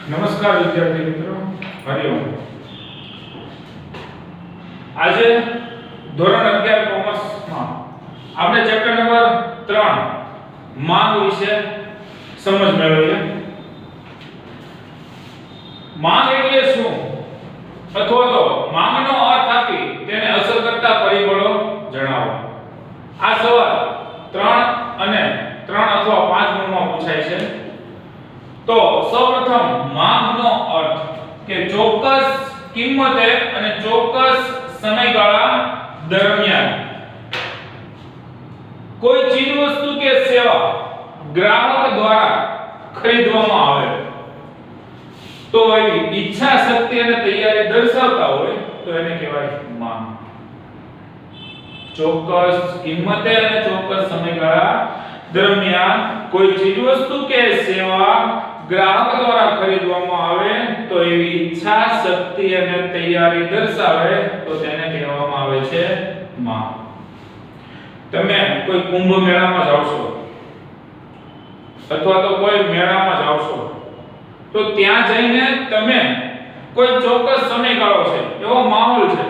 નમસ્કાર વિદ્યાર્થી મિત્રો, હરિઓમ. આજે ધોરણ 11 કોમર્સ માં આપણે ચેપ્ટર નંબર 3 માંગ વિશે સમજ મેળવીએ. માંગ એટલે શું અથવા તો માંગનો અર્થ આપી તેને અસર કરતા પરિબળો જણાવો. આ સવાલ 3 અને 3 અથવા 5 ગુણમાં પૂછાય છે. તો સૌપ્રથમ માંગનો અર્થ કે ચોક્કસ કિંમતે અને ચોક્કસ સમયગાળા દરમિયાન કોઈ ચીજ વસ્તુ કે સેવા ગ્રાહક દ્વારા ખરીદવામાં આવે તો એવી ઈચ્છા શક્તિ અને તૈયારી દર્શાવતા હોય તો એને કહેવાય માંગ. ચોક્કસ કિંમતે અને ચોક્કસ સમયગાળા દરમિયાન કોઈ ચીજ વસ્તુ કે સેવા ગ્રાહક દ્વારા ખરીદવામાં આવે તો એવી ઈચ્છા શક્તિ અને તૈયારી દર્શાવે તો તેને કહેવામાં આવે છે માંગ. તમે કોઈ કુંભ મેળામાં જાવ છો અથવા તો કોઈ મેળામાં જાવ છો તો ત્યાં જઈને તમે કોઈ ચોક્કસ સમયગાળો છે, એવો માહોલ છે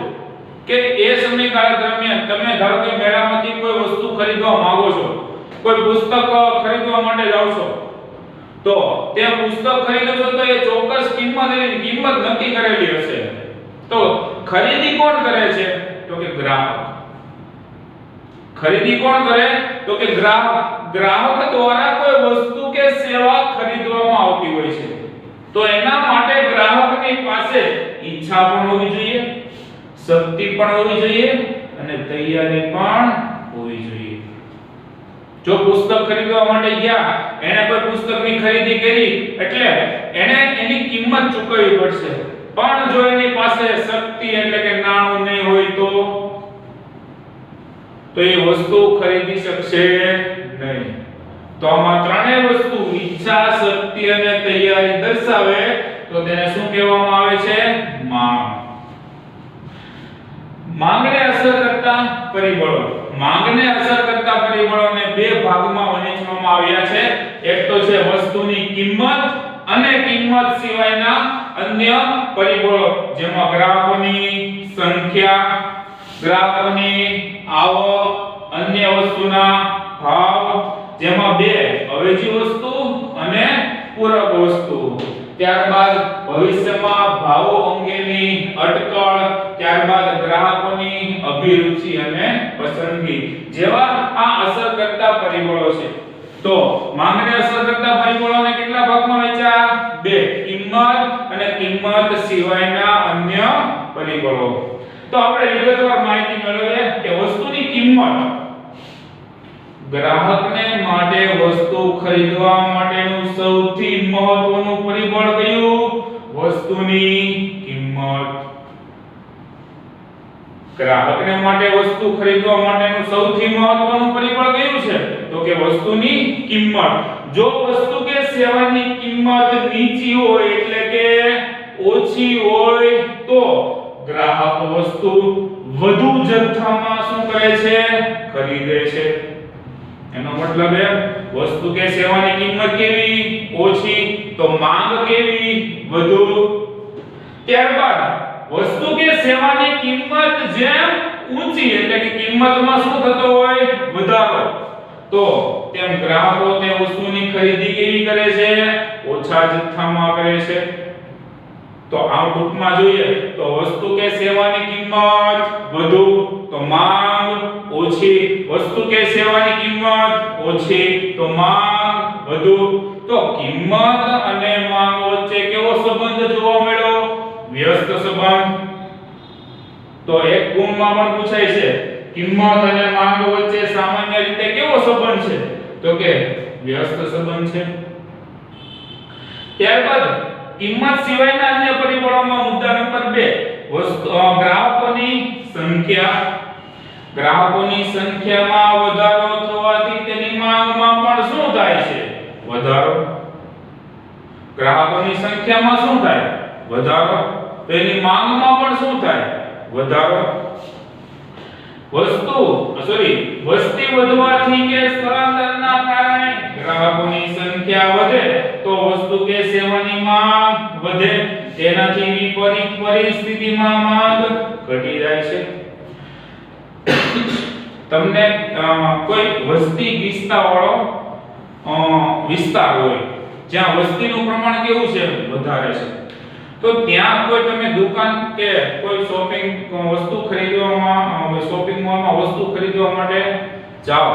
કે એ સમયગાળા દરમિયાન તમે ધારો કે મેળામાંથી કોઈ વસ્તુ ખરીદવા માંગો છો, કોઈ પુસ્તક ખરીદવા માટે જાવ છો તો તે પુસ્તક ખરીદો છો તો એ ચોક્કસ કિંમત નક્કી કરેલી હશે. તો ખરીદી કોણ કરે છે? તો કે ગ્રાહક. ખરીદી કોણ કરે? તો કે ગ્રાહક. ગ્રાહક દ્વારા કોઈ વસ્તુ કે સેવા ખરીદવામાં આવતી હોય છે તો એના માટે ગ્રાહકની પાસે ઈચ્છા પણ હોવી જોઈએ, શક્તિ પણ હોવી જોઈએ અને તૈયારી પણ હોવી જોઈએ. જો પુસ્તક ખરીદવા માટે ગયા, એને કોઈ પુસ્તકની ખરીદી કરી એટલે એને એની કિંમત ચૂકવવી પડશે. પણ જો એની પાસે શક્તિ એટલે કે નાણું નહીં હોય તો એ વસ્તુ ખરીદી શકશે નહીં. તો આમાં ત્રણેય વસ્તુ ઈચ્છા, શક્તિ અને તૈયારી દર્શાવે તો તેને શું કહેવામાં આવે છે? માંગ. માંગને અસર કરતા પરિબળો. માંગને અસર કરતા પરિબળોને બે ભાગમાં વહેંચવામાં આવ્યા છે. એક તો છે વસ્તુની કિંમત અને કિંમત સિવાયના અન્ય પરિબળો, જેમાં ગ્રાહકોની સંખ્યા, ગ્રાહકોની આવક, અન્ય વસ્તુના ભાવ, જેમાં બે અવેજી વસ્તુ અને પૂરક વસ્તુ. ત્યારબાદ ભવિષ્યમાં ભાવો અંગેની અટકળ, ત્યારબાદ ગ્રાહકોની અભિરુચિ અને પસંદગી જેવા આ અસર કરતા પરિબળો છે. તો માંગને અસર કરતા પરિબળોને કેટલા ભાગમાં વહેંચ્યા? બે, કિંમત અને કિંમત સિવાયના અન્ય પરિબળો. તો આપણે વિગતવાર માહિતી મેળવીએ કે વસ્તુની કિંમત. ગ્રાહકને માટે વસ્તુ ખરીદવા માટેનું સૌથી મહત્વનું પરિબળ કયું? વસ્તુની કિંમત. ગ્રાહકને માટે વસ્તુ ખરીદવા માટેનું સૌથી મહત્વનું પરિબળ કયું છે? તો કે વસ્તુની કિંમત. જો વસ્તુ કે સેવાની કિંમત નીચી હોય એટલે કે ઓછી હોય તો ગ્રાહક વસ્તુ વધુ જથ્થામાં શું કરે છે? ખરીદે છે. એનો મતલબ વસ્તુ કે સેવાની કિંમત કેવી? ઓછી, તો માંગ કેવી? વધુ. ત્યારબાદ વસ્તુ કે સેવાની કિંમત જેમ ઊંચી એટલે કે કિંમતમાં શું થતો હોય? વધારો, તો તેમ ગ્રાહકો તે વસ્તુની ખરીદી કેવી કરે છે? ઓછા જથ્થામાં કરે છે. તો આમ ટૂંકમાં જોઈએ તો વસ્તુ કે સેવાની કિંમત વધુ તો માંગ ઓછી, વસ્તુ કે સેવાની કિંમત ઓછી તો માંગ વધુ. તો કિંમત અને માંગ વચ્ચે કેવો સંબંધ જોવા મળ્યો? વ્યસ્ત સંબંધ. તો એક ગુણમાં પણ પૂછાય છે કિંમત અને માંગ વચ્ચે સામાન્ય રીતે કેવો સંબંધ છે? તો કે વ્યસ્ત સંબંધ છે. ત્યારબાદ કિંમત સિવાયના અન્ય પરિબળોમાં મુદ્દા નંબર 2, ગ્રાહકોની સંખ્યા. ગ્રાહકોની સંખ્યામાં વધારો થવાથી તેની માંગમાં પણ શું થાય છે? વધારો. ગ્રાહકોની સંખ્યામાં શું થાય? વધારો. તો એની માંગમાં પણ શું થાય? વધારો. વસ્તી વધવાથી કે સ્થળાંતરના કારણે ગ્રાહકોની સંખ્યા વધે તો વસ્તુ કે સેવાની માંગ વધે તેનાથી વિપરીત પરિસ્થિતિમાં માંગ ઘટી જાય છે. તમને કોઈ વસ્તી ગીચતા વાળો વિસ્તાર હોય જ્યાં વસ્તીનું પ્રમાણ કેવું છે વધારે છે, તો ત્યાં કોઈ તમે દુકાન કે કોઈ શોપિંગ વસ્તુ ખરીદવામાં શોપિંગ મોલમાં વસ્તુ ખરીદવા માટે જાઓ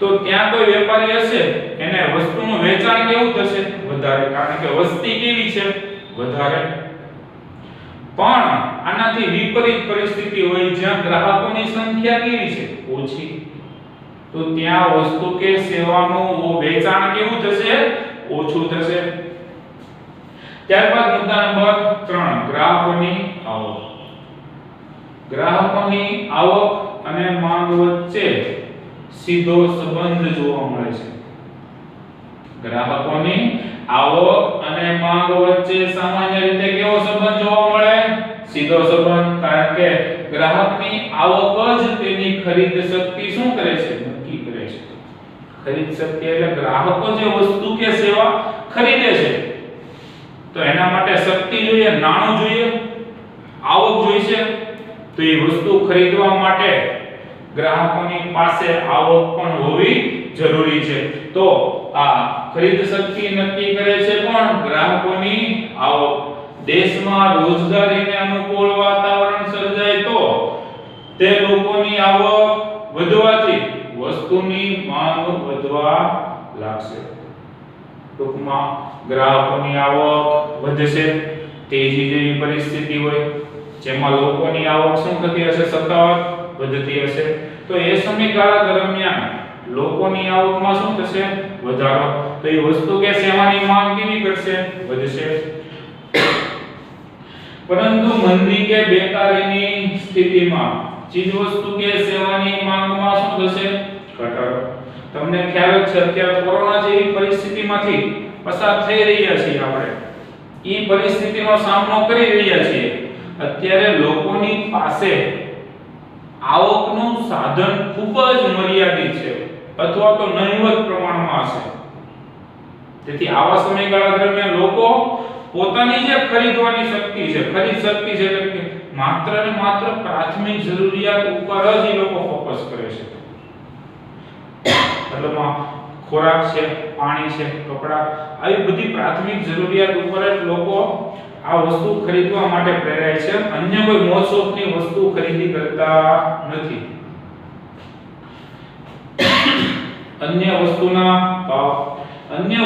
તો ત્યાં કોઈ વેપારી હશે એને વસ્તુનું વેચાણ કેવું થશે વધારે, કારણ કે વસ્તી કેવી છે વધારે. પણ આનાથી વિપરીત પરિસ્થિતિ હોય જ્યાં ગ્રાહકોની સંખ્યા કેવી છે ઓછી, તો ત્યાં વસ્તુ કે સેવાનું વેચાણ કેવું થશે ઓછું થશે. ત્યારબાદ મુદ્દા નંબર 3 ગ્રાહકોની આવક. ગ્રાહકોની આવક અને માંગ વચ્ચે સીધો સંબંધ જોવા મળે છે. ગ્રાહકોની આવક અને માંગ વચ્ચે સામાન્ય રીતે કેવો સંબંધ જોવા મળે? સીધો સંબંધ, કારણ કે ગ્રાહકની આવક જ તેની ખરીદ શક્તિ શું કરે છે નક્કી કરે છે. ખરીદ શક્તિ એટલે ગ્રાહકો જે વસ્તુ કે સેવા ખરીદે છે તો એના માટે શક્તિ જોઈએ, નાણું જોઈએ, આવક જોઈશે. તો એ વસ્તુ ખરીદવા માટે ગ્રાહકોની પાસે આવક પણ હોવી જરૂરી છે. તો આ ખરીદ શક્તિ નક્કી કરે છે પણ ગ્રાહકોની આવક. દેશમાં રોજગારીને અનુકૂળ વાતાવરણ સર્જાય તો તે લોકોની આવક વધવાથી વસ્તુની માંગ વધવા લાગશે. ટૂંકમાં ગ્રાહકોની આવક વધશે, તેજી જેવી પરિસ્થિતિ હોય જેમાં લોકોની આવક શું થતી હશે? સતત વધતી હશે. તો એ સમયગાળા દરમિયાન લોકોની આવકમાં શું થશે? વધારો. તો એ વસ્તુ કે સેવાની માંગ કેવી કરશે? વધશે. પરંતુ મંદી કે બેકારીની સ્થિતિમાં ચીજ વસ્તુ કે સેવાની માંગમાં શું થશે? ઘટાડો. તમને ખ્યાલ છે અત્યારે કોરોના જેવી પરિસ્થિતિમાંથી પસાર થઈ રહ્યા છીએ આપણે. એ પરિસ્થિતિનો સામનો કરી રહ્યા છીએ. અત્યારે લોકોની પાસે આવકનું સાધન ખૂબ જ મર્યાદિત છે અથવા તો નહિવત પ્રમાણમાં હશે. તેથી આવા સમયગાળા દરમિયાન લોકો પોતાની જે ખરીદવાની શક્તિ છે, ખરીદ શક્તિ છે એટલે માત્ર ને માત્ર પ્રાથમિક જરૂરિયાત ઉપર જ એ લોકો ફોકસ કરે છે. મતલબમાં ખોરાક છે, પાણી છે, કપડાં, આવી બધી પ્રાથમિક જરૂરિયાત ઉપર જ લોકો આ વસ્તુ ખરીદવા માટે પ્રેરાય છે. અન્ય કોઈ મોજ શોખની વસ્તુ ખરીદી કરતા નથી. અન્ય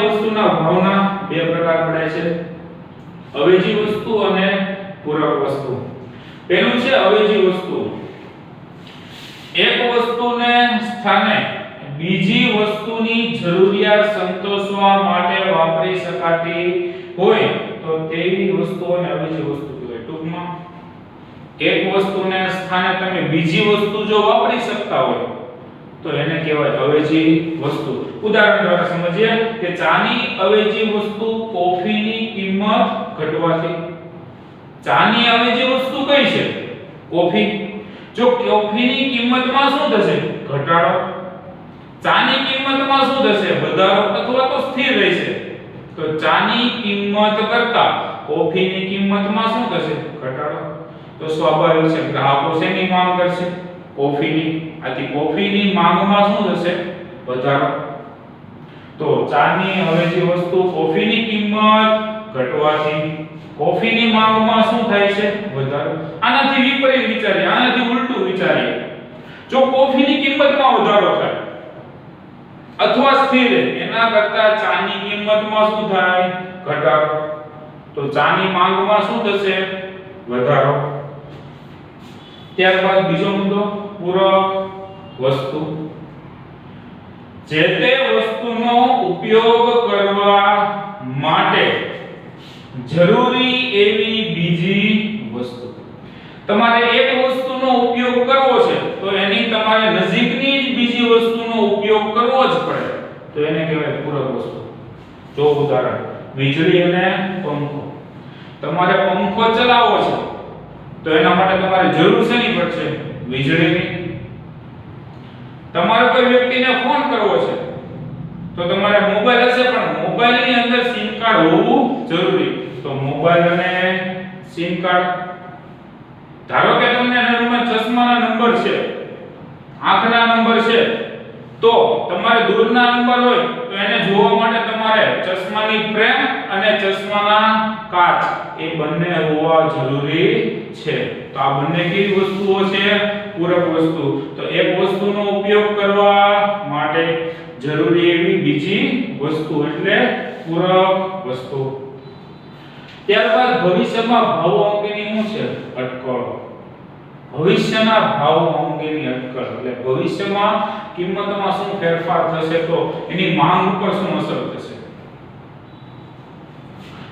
વસ્તુના ભાવના બે પ્રકાર પડે છે: અવેજી વસ્તુ અને પૂરક વસ્તુ. પહેલું છે અવેજી વસ્તુ. એક વસ્તુને સ્થાને બીજી વસ્તુની જરૂરિયાત સંતોષવા માટે વાપરી શકાતી હોય તો તેવી વસ્તુઓને અવેજી વસ્તુ કહેવાય. ટૂંકમાં એક વસ્તુને સ્થાને તમે બીજી વસ્તુ જો વાપરી શકતા હોય તો એને કહેવાય અવેજી વસ્તુ. ઉદાહરણ દ્વારા સમજીએ કે ચાની અવેજી વસ્તુ કોફીની કિંમત ઘટવાથી. ચાની અવેજી વસ્તુ કઈ છે? કોફી. જો કોફીની કિંમતમાં શું થશે? ઘટાડો. ચાની કિંમતમાં શું થશે? વધારો અથવા તો સ્થિર રહેશે. તો ચાની કિંમત કરતા કોફીની કિંમતમાં શું થશે? ઘટાડો. તો સ્વાભાવિક છે ગ્રાહકો શેની માંગ કરશે? કોફીની. આથી કોફીની માંગમાં શું થશે? વધારો. તો ચાની અવેજી વસ્તુ કોફીની કિંમત ઘટવાથી કોફીની માંગમાં શું થાય છે? વધારો. આનાથી વિપરીત વિચારીએ, આનાથી ઉલટું વિચારીએ. જો કોફીની કિંમતમાં વધારો થાય અથવા સ્થિર એના કરતા ચાની કિંમતમાં શું થાય? ઘટાડો. તો ચાની માંગમાં શું થશે? વધારો. ત્યારબાદ બીજો મુદ્દો પૂરક વસ્તુ. જે તે વસ્તુનો ઉપયોગ કરવા માટે જરૂરી એવી બીજી વસ્તુ. તમારે એક વસ્તુનો ઉપયોગ કરવો છે તો એની તમારે નજીકની જ બીજી વસ્તુનો ઉપયોગ કરવો જ પડે તો એને કહેવાય પૂરક વસ્તુ. જો ઉદાહરણ વીજળી અને પંખો. તમારે પંખો ચલાવવો છે તો એના માટે તમારે જરૂર શેની પડશે? વીજળીની. તમારે કોઈ વ્યક્તિને ફોન કરવો છે તો તમારે મોબાઈલ હશે પણ મોબાઈલની અંદર સિમ કાર્ડ હોવું જરૂરી. તો મોબાઈલ અને સિમ કાર્ડ, ધારો કે તમને નંબર ચશ્માના નંબર છે, આંખના નંબર છે, તો તમારે દૂરના નંબર હોય તો એને જોવા માટે તમારે ચશ્માની ફ્રેમ અને ચશ્માના કાચ એ બંને હોવા જરૂરી છે. તો આ બંને કેવી વસ્તુઓ છે? પૂરક વસ્તુ. તો એક વસ્તુનો ઉપયોગ કરવા માટે જરૂરી એવી બીજી વસ્તુ એટલે પૂરક વસ્તુ. ત્યારબાદ ભવિષ્યમાં ભાવો અંગેની શું છે? અટકળો. ભવિષ્યના ભાવો અંગેની અટકળ એટલે ભવિષ્યમાં કિંમતમાં શું ફેરફાર થશે, તો એની માંગ ઉપર શું અસર થશે.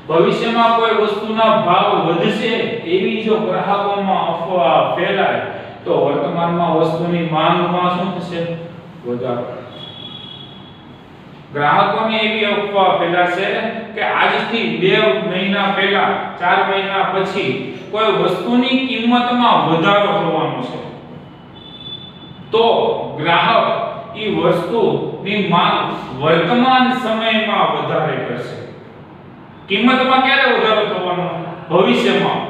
ભવિષ્યમાં કોઈ વસ્તુના ભાવ વધશે એવી જો ગ્રાહકોમાં અફવા ફેલાય તો વર્તમાનમાં વસ્તુની માંગમાં શું થશે? વધારો. ગ્રાહકોને એવી અફવા ફેલાશે કે આજથી 2 મહિના પહેલા 4 મહિના પછી કોઈ વસ્તુની કિંમતમાં વધારો થવાનો છે, તો ગ્રાહક એ વસ્તુની માંગ વર્તમાન સમયમાં વધારે કરશે. કિંમતમાં ક્યારે વધારો થવાનો? ભવિષ્યમાં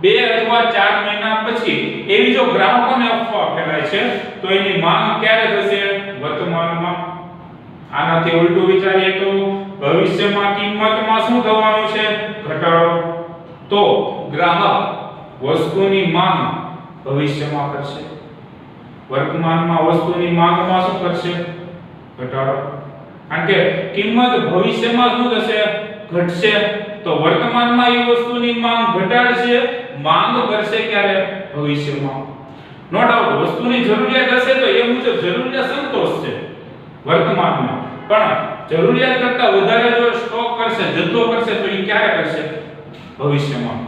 2 અથવા 4 મહિના પછી એવી જો ગ્રાહકોને અફવા ફેલાય છે તો એની માંગ ક્યારે થશે? વર્તમાનમાં. આનાથી ઉલટું વિચારીએ તો ભવિષ્યમાં કિંમતમાં શું થવાનું છે? ઘટાડો. તો ગ્રાહક વસ્તુની માંગ ભવિષ્યમાં કરશે, વર્તમાનમાં વસ્તુની માંગમાં શું કરશે? ઘટાડો. કારણ કે કિંમત ભવિષ્યમાં શું થશે? ઘટશે. તો વર્તમાનમાં એ વસ્તુની માંગ ઘટાડશે, માંગ કરશે ક્યારે? ભવિષ્યમાં. નો ડાઉટ વસ્તુની જરૂરિયાત હશે તો એ મુજબ જરૂરિયાત સંતોષશે વર્તમાનમાં, પણ જરૂરિયાત કરતા વધારે જો સ્ટોક કરશે, જથ્થો કરશે તો એ ક્યારે કરશે? ભવિષ્યમાં.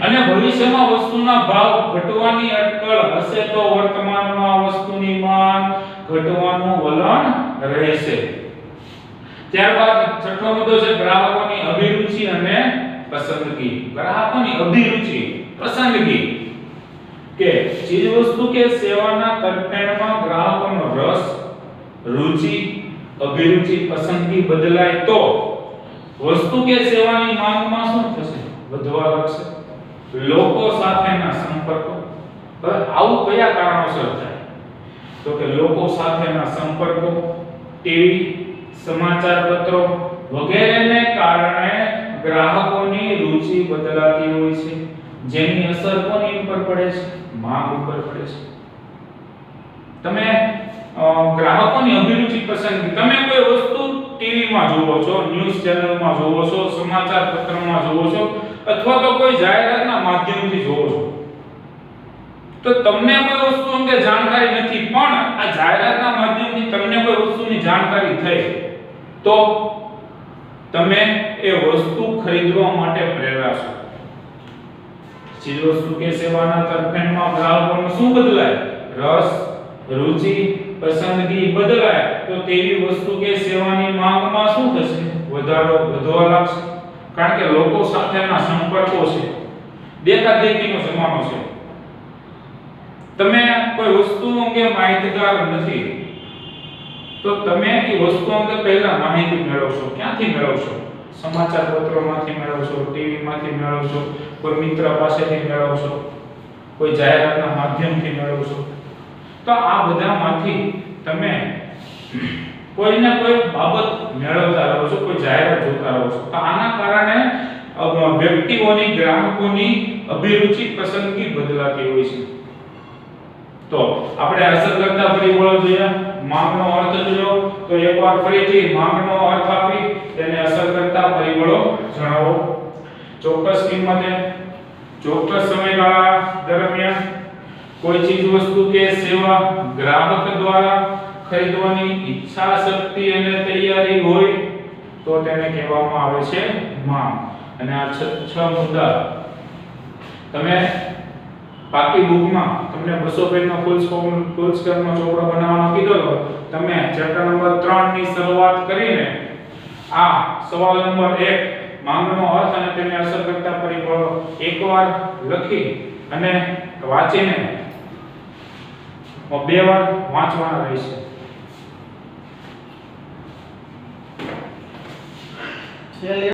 અને ભવિષ્યમાં વસ્તુના ભાવ ઘટવાની અટકળ હશે તો વર્તમાનમાં વસ્તુની માંગ ઘટવાનું વલણ રહેશે. ત્યારબાદ છઠ્ઠો મુદ્દો છે ગ્રાહકોની અભિરુચિ અને પસંદગી. ગ્રાહકોની અભિરુચિ, પસંદગી કે ચીજ વસ્તુ કે સેવાના તરફેણમાં ગ્રાહકોનો રસ, રુચિ, અભિરુચિ, પસંદગી બદલાય તો વસ્તુ કે સેવાની માંગમાં શું થશે? વધવા લાગશે. લોકો સાથેના સંપર્કો. હવે આવું કયા કારણોસર થાય? તો કે લોકો સાથેના સંપર્કો, ટીવી, સમાચાર પત્રો વગેરેને કારણે ગ્રાહકોની રુચિ બદલાતી હોય છે, જેની અસર કોની ઉપર પડે છે? માંગ ઉપર પડે છે. તમે ગ્રાહકોની અભિરુચિ, પસંદગી, તમે કોઈ વસ્તુ ટીવીમાં જોવો છો, ન્યૂઝ ચેનલમાં જોવો છો, સમાચાર પત્રમાં જોવો છો અથવા તો કોઈ જાહેરાતના માધ્યમથી જોવો છો, તો તમને કોઈ વસ્તુ અંગે જાણકારી નથી, પણ આ જાહેરાતના માધ્યમથી તમને કોઈ વસ્તુની જાણકારી થઈ તો તમે એ વસ્તુ ખરીદવા માટે પ્રેરાશો. ચીજ વસ્તુ કે સેવાના તરફેણમાં ગ્રાહકોનો શું બદલાય? રસ, રુચિ, પસંદગી બદલાય તો તેવી વસ્તુ કે સેવાની માંગમાં શું થશે? વધારો, વધવા લાગશે. કારણ કે લોકો સાથેના સંપર્કો છે, દેખાદેખીનો જમાનો છે. તમે કોઈ વસ્તુ અંગે માહિતગાર નથી તો તમે એ વસ્તુ અંગે પહેલા માહિતી મેળવશો. ક્યાંથી મેળવશો? સમાચાર પત્રોમાંથી મેળવશો, ટીવીમાંથી મેળવશો, કોઈ મિત્ર પાસેથી મેળવશો, કોઈ જાહેરાતના માધ્યમથી મેળવશો. તો આ બધામાંથી તમે કોઈને કોઈ બાબત મેળવતા રહો છો, કોઈ જાહેરાત જોતા રહો છો. તો આના કારણે વ્યક્તિઓની, ગ્રાહકોની અભિરુચિ, પસંદગી બદલાતી હોય છે. તો આપણે અસર કરતા પરિબળો જોઈએ. માંગનો અર્થ જોયો તો એકવાર ફરીથી માંગનો અર્થ આપી તેને અસર કરતા પરિબળો જણાવો. ચોક્કસ કિંમતે ચોક્કસ સમયગાળા દરમિયાન કોઈ ચીજ વસ્તુ કે સેવા ગ્રાહક દ્વારા ખરીદવાની ઈચ્છા શક્તિ અને તૈયારી હોય તો તેને કહેવામાં આવે છે માંગ. અને આ 6 મુદ્દા તમે પાકી બુકમાં તમને 200 પેજનો ફૂલ સ્કોરનો ચોપડો બનાવવાનો કીધો તો તમે ચેપ્ટર નંબર 3 ની શરૂઆત કરીને આ સવાલ નંબર 1 માંગનો અર્થ અને તેને અસર કરતા પરિબળો એકવાર લખી અને વાંચીને 2 વાર વાંચવાના રહેશે. છેલ્લી